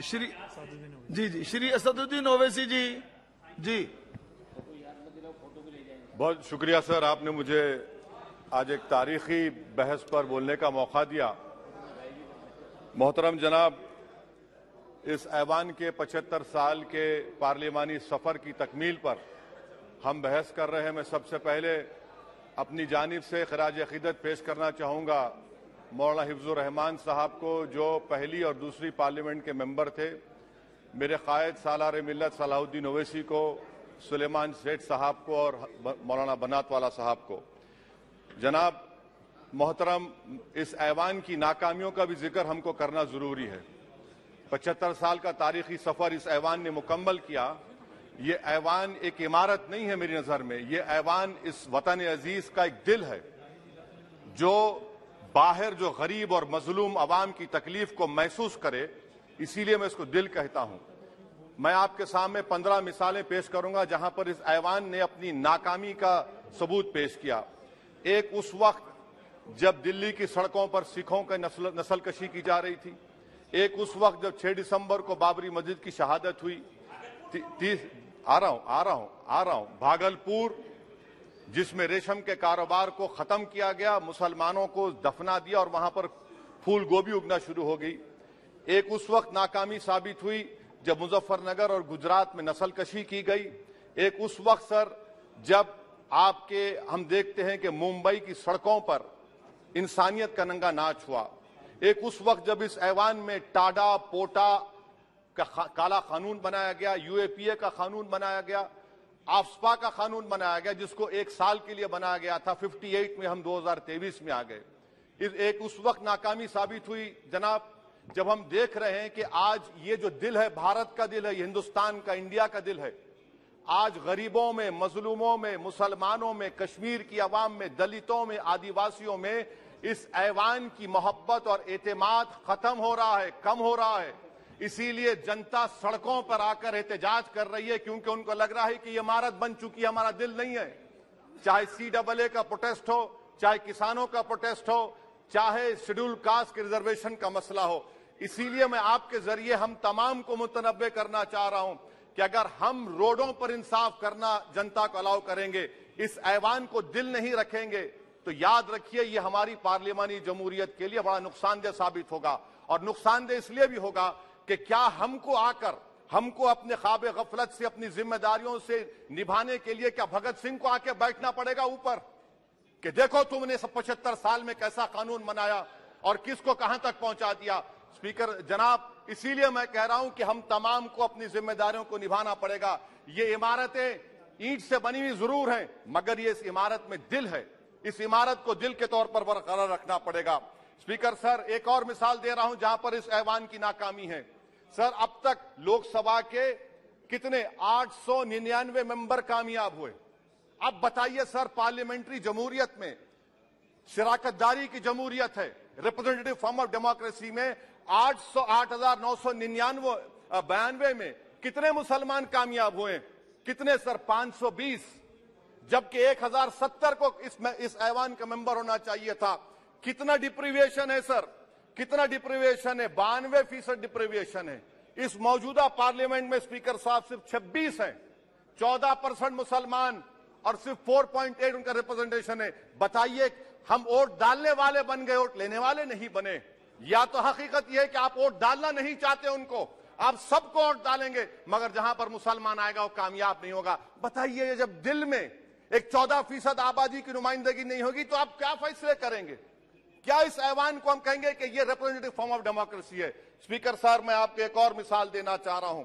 श्री जी श्री असदुद्दीन ओवैसी जी। बहुत शुक्रिया सर, आपने मुझे आज एक तारीखी बहस पर बोलने का मौका दिया। मोहतरम जनाब, इस ऐवान के 75 साल के पार्लिमानी सफर की तकमील पर हम बहस कर रहे हैं। मैं सबसे पहले अपनी जानिब से खराज अकीदत पेश करना चाहूँगा मौलाना हिफ्जुर रहमान साहब को, जो पहली और दूसरी पार्लियामेंट के मेंबर थे, मेरे कायद सालार मिल्लत सलाहुद्दीन ओवैसी को, सुलेमान सेठ साहब को और मौलाना बनात वाला साहब को। जनाब मोहतरम, इस ऐवान की नाकामियों का भी जिक्र हमको करना जरूरी है। 75 साल का तारीखी सफर इस ऐवान ने मुकम्मल किया। ये ऐवान एक इमारत नहीं है मेरी नजर में, ये ऐवान इस वतन अजीज का एक दिल है, जो बाहर जो गरीब और मजलूम अवाम की तकलीफ को महसूस करे, इसीलिए मैं इसको दिल कहता हूं। मैं आपके सामने 15 मिसालें पेश करूंगा जहां पर इस ऐवान ने अपनी नाकामी का सबूत पेश किया। एक उस वक्त जब दिल्ली की सड़कों पर सिखों की नस्लकशी की जा रही थी। एक उस वक्त जब 6 दिसंबर को बाबरी मस्जिद की शहादत हुई। आ रहा हूं भागलपुर, जिसमें रेशम के कारोबार को खत्म किया गया, मुसलमानों को दफना दिया और वहां पर फूल गोभी उगना शुरू हो गई। एक उस वक्त नाकामी साबित हुई जब मुजफ्फरनगर और गुजरात में नस्लकशी की गई। एक उस वक्त सर जब हम देखते हैं कि मुंबई की सड़कों पर इंसानियत का नंगा नाच हुआ। एक उस वक्त जब इस ऐवान में टाडा पोटा का काला कानून बनाया गया, यूएपीए का कानून बनाया गया, आफ्सपा का कानून बनाया गया, जिसको 1 साल के लिए बनाया गया था। 58 में हम 2023 में आ गए। एक उस वक्त नाकामी साबित हुई जनाब, जब हम देख रहे हैं कि आज ये जो दिल है, भारत का दिल है, हिंदुस्तान का, इंडिया का दिल है, आज गरीबों में, मजलूमों में, मुसलमानों में, कश्मीर की अवाम में, दलितों में, आदिवासियों में इस ऐवान की मोहब्बत और एतमाद खत्म हो रहा है, कम हो रहा है। इसीलिए जनता सड़कों पर आकर एहतजाज कर रही है, क्योंकि उनको लग रहा है कि ये इमारत बन चुकी है, हमारा दिल नहीं है। चाहे CAA का प्रोटेस्ट हो, चाहे किसानों का प्रोटेस्ट हो, चाहे शेड्यूल कास्ट के रिजर्वेशन का मसला हो। इसीलिए मैं आपके जरिए हम तमाम को मुतनब्बे करना चाह रहा हूं कि अगर हम रोडों पर इंसाफ करना जनता को अलाउ करेंगे, इस ऐवान को दिल नहीं रखेंगे, तो याद रखिए ये हमारी पार्लियामानी जमहूरियत के लिए बड़ा नुकसानदेह साबित होगा। और नुकसानदेह इसलिए भी होगा कि क्या हमको अपने ख्वाब गफलत से, अपनी जिम्मेदारियों से निभाने के लिए क्या भगत सिंह को आके बैठना पड़ेगा ऊपर कि देखो तुमने 75 साल में कैसा कानून बनाया और किसको कहां तक पहुंचा दिया। स्पीकर जनाब, इसीलिए मैं कह रहा हूं कि हम तमाम को अपनी जिम्मेदारियों को निभाना पड़ेगा। ये इमारतें ईंट से बनी हुई जरूर हैं, मगर ये इस इमारत में दिल है। इस इमारत को दिल के तौर पर बरकरार रखना पड़ेगा। स्पीकर सर, एक और मिसाल दे रहा हूं जहां पर इस ऐवान की नाकामी है। सर, अब तक लोकसभा के कितने 899 मेंबर कामयाब हुए। अब बताइए सर, पार्लियामेंट्री जमहूरियत में, शराकतदारी की जमहूरियत है, रिप्रेजेंटेटिव फॉर्म ऑफ डेमोक्रेसी में 8,999 में कितने मुसलमान कामयाब हुए? कितने सर? 520, जबकि 1070 को इस ऐवान का मेंबर होना चाहिए था। कितना डिप्रीविएशन है सर? कितना डिप्रीविएशन है? 92% डिप्रीविएशन है। इस मौजूदा पार्लियामेंट में स्पीकर साहब सिर्फ 26 हैं, 14% मुसलमान और सिर्फ 4.8 उनका रिप्रेजेंटेशन है। बताइए, हम वोट डालने वाले बन गए, वोट लेने वाले नहीं बने। या तो हकीकत यह है कि आप वोट डालना नहीं चाहते उनको, आप सबको वोट डालेंगे, मगर जहां पर मुसलमान आएगा वो कामयाब नहीं होगा। बताइए, जब दिल में एक 14% आबादी की नुमाइंदगी नहीं होगी तो आप क्या फैसले करेंगे? क्या इस ऐवान को हम कहेंगे कि ये रिप्रेजेंटेटिव फॉर्म ऑफ डेमोक्रेसी है? स्पीकर साहब, मैं आपको एक और मिसाल देना चाह रहा हूं।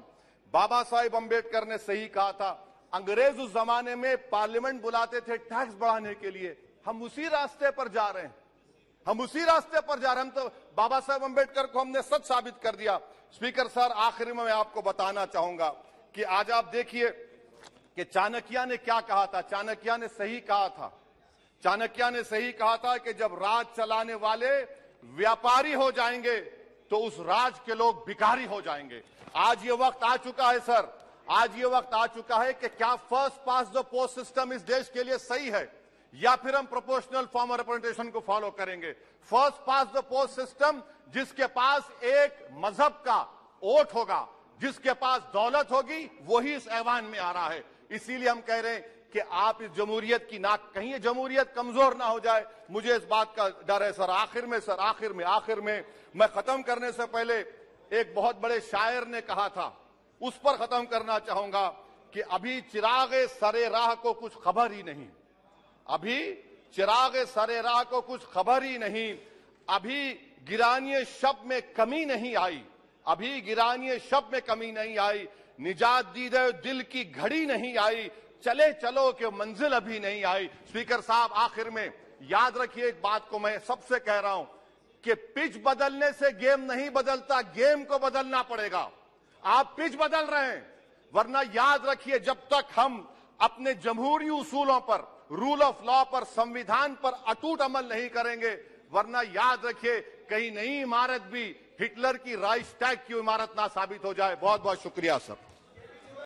बाबा साहिब अंबेडकर ने सही कहा था, अंग्रेज उस जमाने में पार्लियामेंट बुलाते थे टैक्स बढ़ाने के लिए। हम उसी रास्ते पर जा रहे हैं, हम उसी रास्ते पर जा रहे हैं। हम तो बाबा साहब अंबेडकर को हमने सच साबित कर दिया। स्पीकर सर, आखिर में मैं आपको बताना चाहूंगा कि आज आप देखिए कि चाणक्य ने क्या कहा था। चाणक्य ने सही कहा था। चाणक्य ने सही कहा था कि जब राज चलाने वाले व्यापारी हो जाएंगे तो उस राज के लोग भिखारी हो जाएंगे। आज ये वक्त आ चुका है सर, आज ये वक्त आ चुका है कि क्या first pass the post system इस देश के लिए सही है या फिर हम प्रोपोर्शनल फॉर्म ऑफ रिप्रेजेंटेशन को फॉलो करेंगे। First pass the post system, जिसके पास एक मजहब का, वोट होगा, जिसके पास दौलत होगी वही इस ऐवान में आ रहा है। इसीलिए हम कह रहे हैं कि आप इस जमहूरियत की नाक, कहीं ये जमहूरियत कमजोर ना हो जाए, मुझे इस बात का डर है। सर आखिर में मैं खत्म करने से पहले एक बहुत बड़े शायर ने कहा था, उस पर खत्म करना चाहूंगा कि अभी चिराग सरे राह को कुछ खबर ही नहीं, अभी चिराग सरे राह को कुछ खबर ही नहीं, अभी गिरानिए शब में कमी नहीं आई, अभी गिरानिए शब में कमी नहीं आई, निजात दीदे दिल की घड़ी नहीं आई, चले चलो कि मंजिल अभी नहीं आई। स्पीकर साहब, आखिर में याद रखिए एक बात को मैं सबसे कह रहा हूं कि पिच बदलने से गेम नहीं बदलता, गेम को बदलना पड़ेगा। आप पिच बदल रहे हैं, वरना याद रखिए जब तक हम अपने जमहूरी उसूलों पर, रूल ऑफ लॉ पर, संविधान पर अटूट अमल नहीं करेंगे, वरना याद रखिए कहीं नई इमारत भी हिटलर की राइक्सटैग की इमारत ना साबित हो जाए। बहुत बहुत शुक्रिया सर।